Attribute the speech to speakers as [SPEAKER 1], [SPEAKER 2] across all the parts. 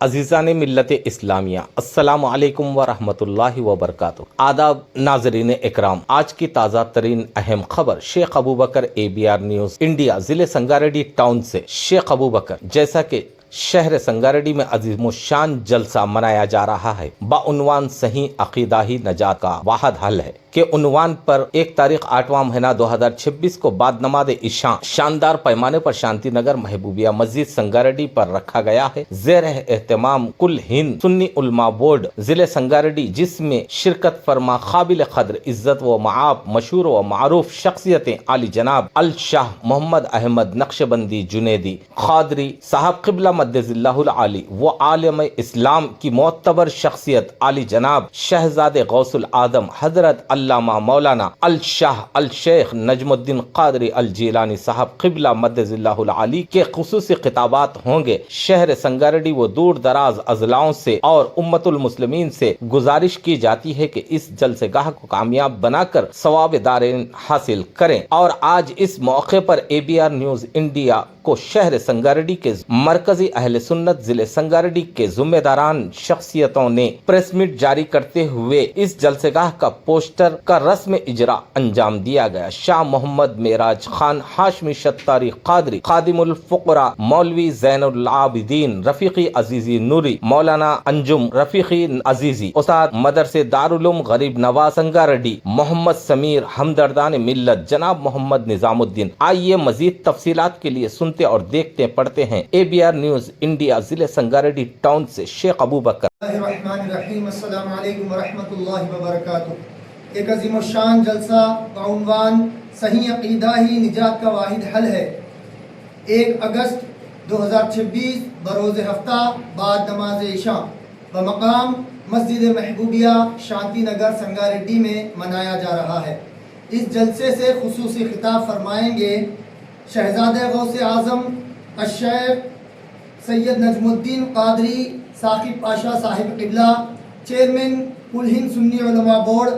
[SPEAKER 1] عزیزان ملت اسلامیہ، السلام علیکم ورحمۃ اللہ وبرکاتہ۔ آداب ناظرین اکرام، آج کی تازہ ترین اہم خبر شیخ ابوبکر ABR نیوز انڈیا ضلع سنگاریڈی ٹاؤن سے۔ شیخ ابوبکر، جیسا کہ شہر سنگاریڈی میں عظیم الشان جلسہ منایا جا رہا ہے بعنوان صحیح عقیدہ ہی نجات کا واحد حل ہے کے عنوان پر 1 تاریخ 8واں مہینہ 2026 کو بعد نماز عشاء شاندار پیمانے پر شانتی نگر محبوبیہ مسجد سنگاریڈی پر رکھا گیا ہے۔ زیر اہتمام کل ہند سنی علماء بورڈ ضلع سنگاریڈی، جس میں شرکت فرما قابل قدر عزت و معاب مشہور و معروف شخصیتیں عالی جناب الشاہ محمد احمد نقشبندی جنیدی قادری صاحب قبلہ مدظ اللہ العالی و عالم اسلام کی معتبر شخصیت عالی جناب شہزاد غوث العظم حضرت علامہ مولانا الشاہ الشیخ نجم الدین قادری الجیلانی صاحب قبلہ مدظ اللہ العالی کے خصوصی خطابات ہوں گے۔ شہر سنگاریڈی و دور دراز اضلاعوں سے اور امت المسلمین سے گزارش کی جاتی ہے کہ اس جلسے گاہ کو کامیاب بنا کر ثواب دارین حاصل کریں، اور آج اس موقع پر ABR نیوز انڈیا کو شہر سنگاریڈی کے مرکزی اہل سنت ضلع سنگاریڈی کے ذمہ داران شخصیتوں نے پریس میٹ جاری کرتے ہوئے اس جلسے گاہ کا پوسٹر کا رسم اجرا انجام دیا گیا۔ شاہ محمد معراج خان ہاشمی شتاری قادری خادم الفقراء مولوی زین العابدین رفیقی عزیزی نوری مولانا انجم رفیقی عزیزی استاد مدرسے دارالعلوم غریب نواز سنگاریڈی محمد سمیر ہمدردان ملت جناب محمد نظام الدین۔ آئیے مزید تفصیلات کے لیے سنتے اور دیکھتے پڑھتے ہیں ABR نیوز انڈیا ضلع سنگاریڈی ٹاؤن سے شیخ ابوبکر۔
[SPEAKER 2] الرحمن الرحیم، السلام علیکم ورحمۃ اللہ وبرکاتہ۔ ایک عظیم الشان جلسہ بعنوان صحیح عقیدہ ہی نجات کا واحد حل ہے 1 اگست 2026 بروز ہفتہ بعد نماز عشاء بمقام مسجد محبوبیہ شانتی نگر سنگاریڈی میں منایا جا رہا ہے۔ اس جلسے سے خصوصی خطاب فرمائیں گے شہزادہ غوث اعظم الشیخ سید نجم الدین قادری ثاقب پاشا صاحب قبلہ، چیئرمین کل ہند سنی علماء بورڈ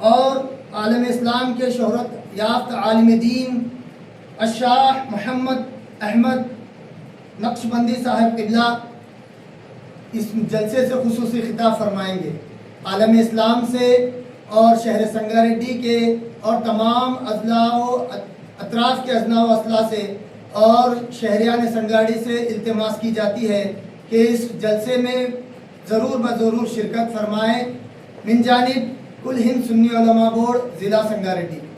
[SPEAKER 2] اور عالم اسلام کے شہرت یافتہ عالم دین الشاہ محمد احمد نقشبندی صاحب قبلہ اس جلسے سے خصوصی خطاب فرمائیں گے۔ عالم اسلام سے اور شہر سنگاریڈی کے اور تمام اضلاع و اطراف کے ازنا و اضلاع سے اور شہریان سنگاریڈی سے التماس کی جاتی ہے کہ اس جلسے میں ضرور بضرور شرکت فرمائیں من جانب کل ہند سنی علماء بورڈ ضلع سنگاریڈی۔